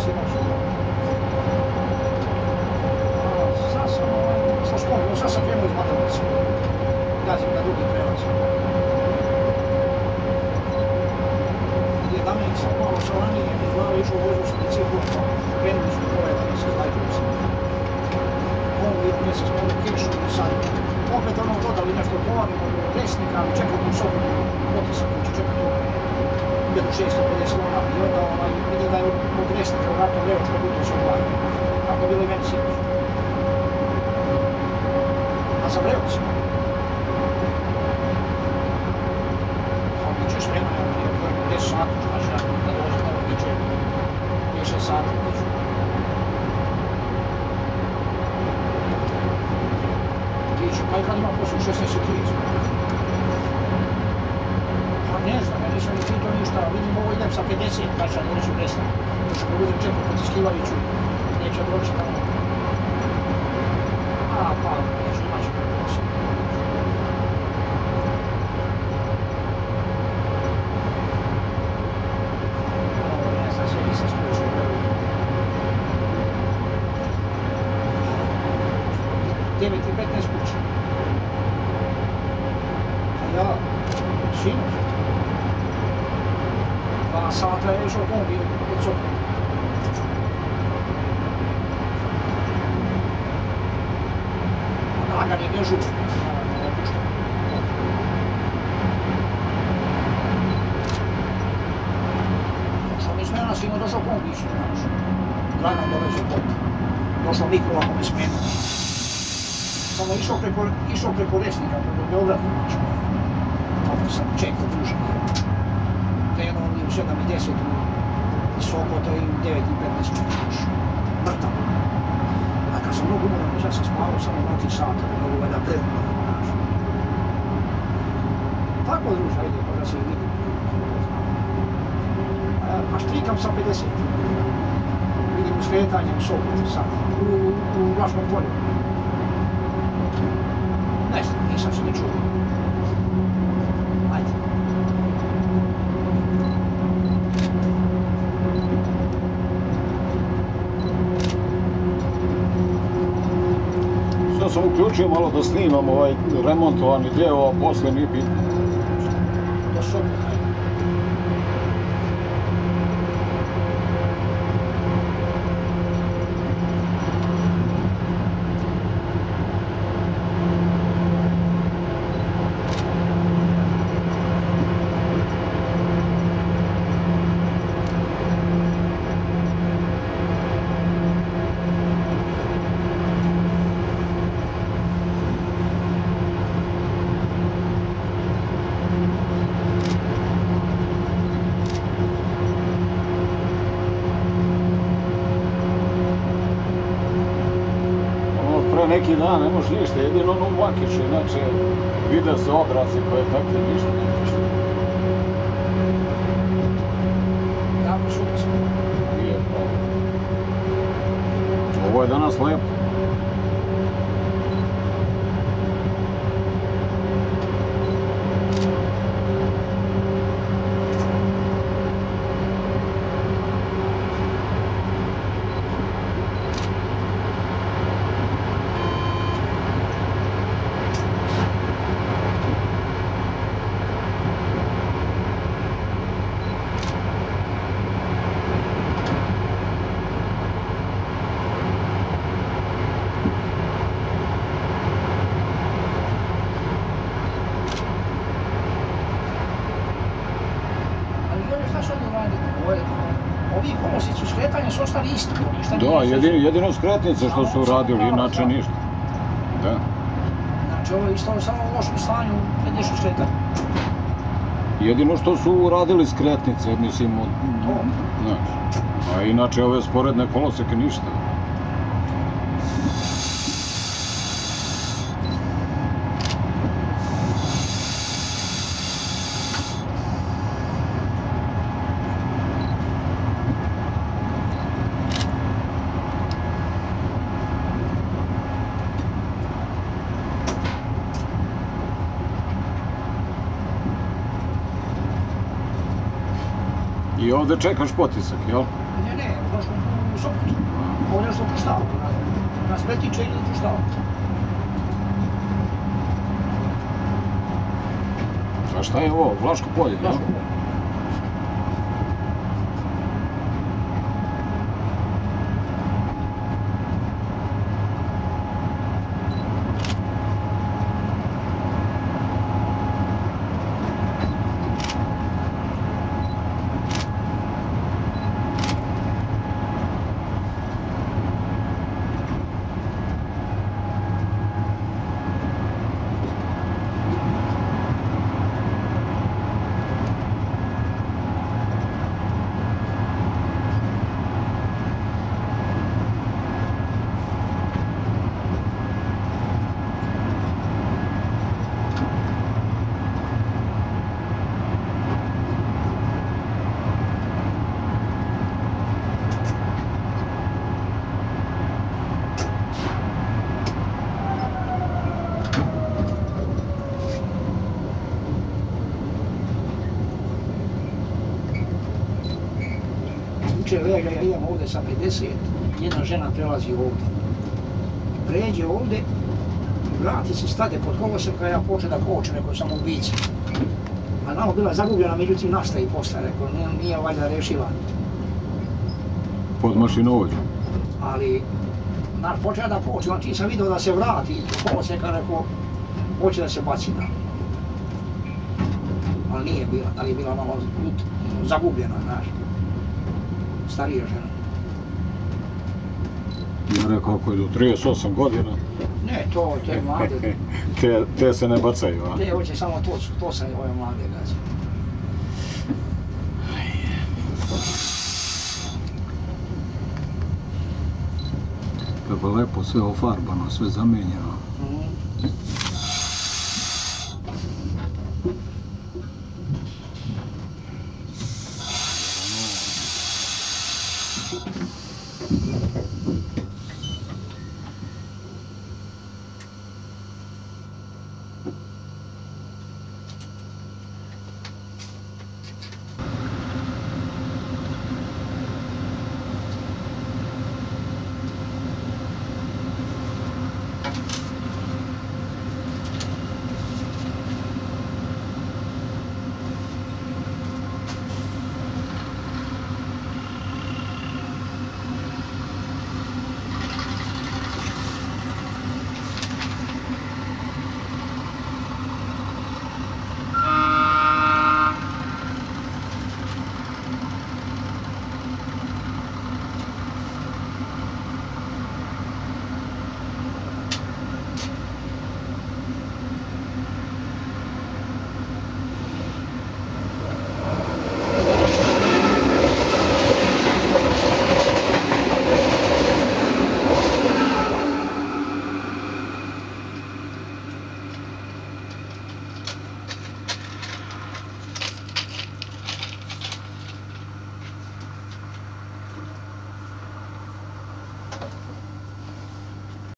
si noću. Sad sam, što spomnio, sad sam krenuo iz Matanovca. Gazim na drugi prelaz. Dame sam malo sa ranije, izgleda išao vozio sam i cijel god, krenuli smo dole da mi se znajduju se. On mjesec malo kešu i sad opet ono dodali nešto polavimo do desnika, ali čekao u sobu potisak koji će čekati ovdje 1650 lona i onda vidim da je od desnika vratno levo što bude se odlagao. Tako je bilo i meni sinoć. A sam Revci. Sam biće spremno, jer 10 sati, znači ja da dolazim tamo biće 5-6 sati. Pa i kad imam poslu 16.30. Pa ne znam, ja nisam ni pitao ništa, vidim ovo idem sa 50, kad ću neću prestati. Još ako budem čekao potiskivajuću, neće doći tamo. Pa, neću imat ću poslu. Ne znam, sve nisam spriječio. Devet i 15 kuće. Ja, sinoć. 2 sata je išao kombi od Sopra. Nagan je dežur. Došao mi smena, sino došao kombi išli. Dragan doveze pot. Došao mikro ako me smena. Samo išao preko Resnika, preko Beograda. Tamo sam čekao duže. Krenuo mi u 7:10 u Sokoto i u 9:15 još. Mrtav. A kad sam mnogo umoran, sad sam spavao samo 2-3 sata, da mogu valjda predno. Tako druže, ajde, pa da se vidim. A štrikam sa 50. Vidim skretanje u Sokotu sad, u Vlaškom polju. Ne znam, nisam se ne čuo. Ajde. Sad sam uključio malo da snimam ovaj remontovani dio, a poslije nije bitno. Do Sopota. Neki dan ne može ništa, jedino ono u Vakiću, inače vide se odrazi koje takve ništa ne može. Jako sunce. Nije pravo. Ovo je danas lepo. Ovi koloseci u skretanju su ostali isti. Da, jedino skretnice što su uradili, inače ništa. Da. Znači ovo je isto samo u lošem stanju, kad ješ u skretanju. Jedino što su uradili skretnice, mislim, znaš. A inače ove sporedne koloseke ništa. I ovdje čekaš potisak, jel? Ne, došlo u Sopotu. Ovdje što puštao, na Spletiće ili puštao. A šta je ovo? Vlaško polje, jel? Vlaško polje. Uče leđa, ja idem ovdje sa 50, jedna žena prelazi ovdje. Pređe ovdje, vrati se, stade pod kolosom kada ja počne da koče, rekao sam ubica. A nama bila zagubljena, međutim nastaje posle, rekao, nije valjda rešiva. Pod mašinovođom. Ali, počeo da koče, on ti sam vidio da se vrati, koloseka, rekao, hoće da se baci na. Ali nije bila, ali je bila malo zagubljena, znaš. Starija žena. Ja rekao, ako je do 38 godina... Ne, te mlade. Te se ne bacaju, a? Te hoće samo to sam ove mlade gazi. Kako lepo sve ofarbano, sve zamenjeno.